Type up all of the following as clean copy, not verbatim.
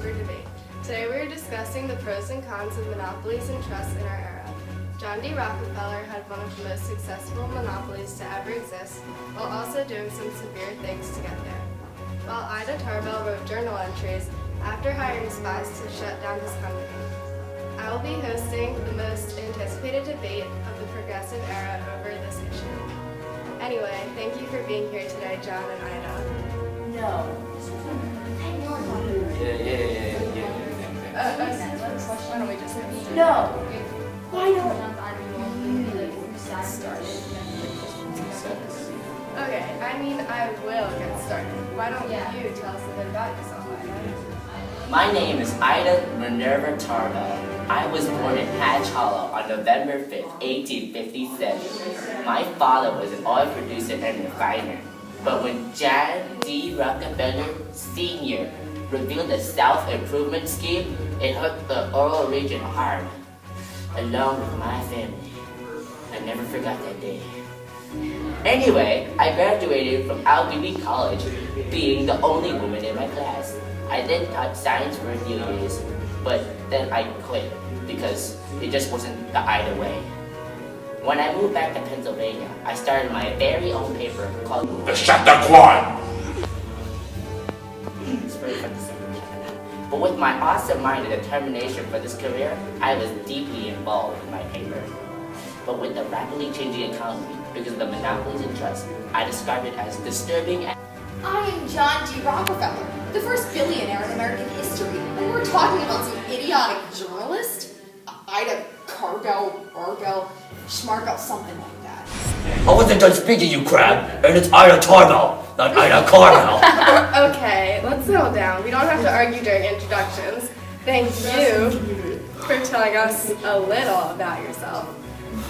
Duper debate. Today we are discussing the pros and cons of monopolies and trusts in our era. John D. Rockefeller had one of the most successful monopolies to ever exist, while also doing some severe things to get there. While Ida Tarbell wrote journal entries after hiring spies to shut down his company. I will be hosting the most anticipated debate of the progressive era over this issue. Anyway, thank you for being here today, John and Ida. No. Yeah. Why don't we just No. Why don't Okay, I will get started. Why don't you tell us a bit about yourself, Ida? My name is Ida Minerva Tarbell. I was born in Hatch Hollow on November 5th, 1857. My father was an oil producer and refiner. But when John D. Rockefeller Sr. revealed the South Improvement Scheme, it hurt the oil region hard. Along with my family. I never forgot that day. Anyway, I graduated from Albany College, being the only woman in my class. I then taught science for a few years, but then I quit because it just wasn't the Ida way. When I moved back to Pennsylvania, I started my very own paper called The Shut the Quad! It's very fun to say. But with my awesome mind and determination for this career, I was deeply involved in my paper. But with the rapidly changing economy, because of the monopolies and trusts, I described it as disturbing. I am John D. Rockefeller, the first billionaire in American history, and we're talking about some idiotic journalist? Ida Arbel, Schmargel, something like that. I wasn't done speaking, you crab, and it's Ida Tarbell, not Ida Carmel. Okay, let's settle down. We don't have to argue during introductions. Thank you for telling us a little about yourself.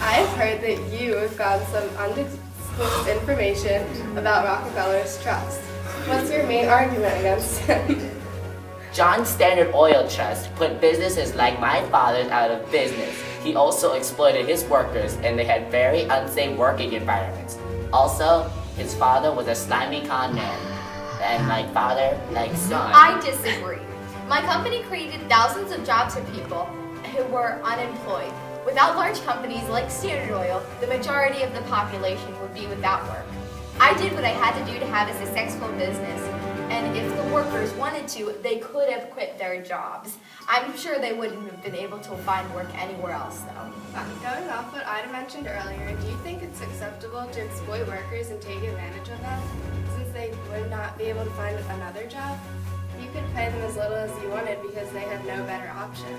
I've heard that you have found some undisclosed information about Rockefeller's trust. What's your main argument against him? John Standard Oil Trust put businesses like my father's out of business. He also exploited his workers, and they had very unsafe working environments. Also, his father was a slimy con man, and like father, like son. I disagree. My company created thousands of jobs for people who were unemployed. Without large companies like Standard Oil, the majority of the population would be without work. I did what I had to do to have a successful business, and if the workers wanted to, they could have quit their jobs. I'm sure they wouldn't have been able to find work anywhere else, though. Going off what Ida mentioned earlier, do you think it's acceptable to exploit workers and take advantage of them, since they would not be able to find another job? You could pay them as little as you wanted because they had no better option.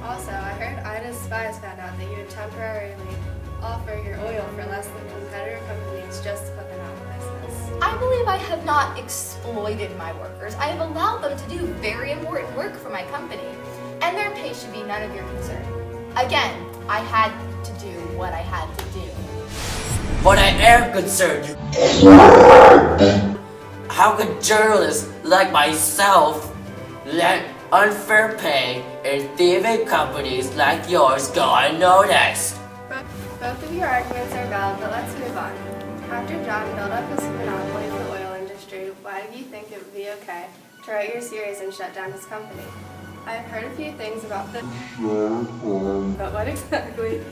Also, I heard Ida's spies found out that you would temporarily offer your oil for less than competitor companies just to put them out of business. I believe I have not exploited my workers. I have allowed them to do very important work for my company, and their pay should be none of your concern. Again, I had to do what I had to do. But I am concerned, you. How could journalists like myself let unfair pay in thieving companies like yours go unnoticed? Both of your arguments are valid, but let's move on. After John built up his monopoly of the oil industry, why did you think it would be okay to write your series and shut down his company? I've heard a few things about this, but what exactly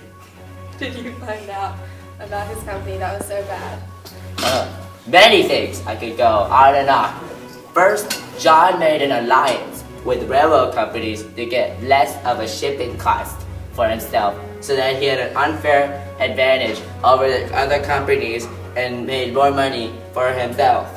did you find out about his company that was so bad? Many things. I could go on and on. First, John made an alliance with railroad companies to get less of a shipping cost for himself, so that he had an unfair advantage over the other companies and made more money for himself.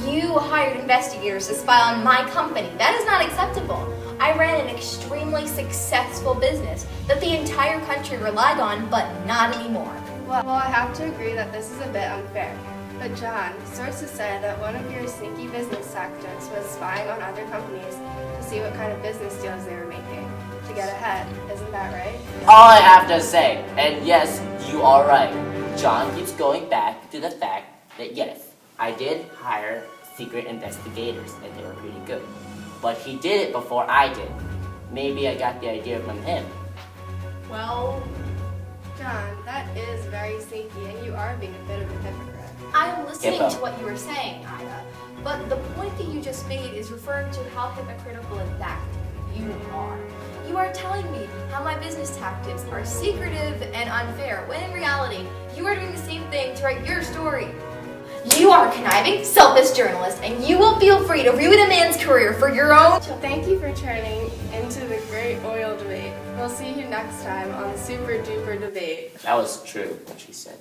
You hired investigators to spy on my company. That is not acceptable. I ran an extremely successful business that the entire country relied on, but not anymore. Well, I have to agree that this is a bit unfair. But John, sources said that one of your sneaky business tactics was spying on other companies to see what kind of business deals they were making to get ahead. Isn't that right? All I have to say, and yes, you are right, John keeps going back to the fact that yes, I did hire secret investigators and they were pretty good. But he did it before I did. Maybe I got the idea from him. Well, John, that is very sneaky and you are being a bit of a hypocrite. I'm listening Hippo. to what you were saying, Ida. But the point that you just made is referring to how hypocritical in fact you are. You are telling me how my business tactics are secretive and unfair, when in reality, you are doing the same thing to write your story. You are a conniving, selfish journalist, and you will feel free to ruin a man's career for your own. Thank you for turning into the great oil debate. We'll see you next time on the Super Duper Debate. That was true, what she said.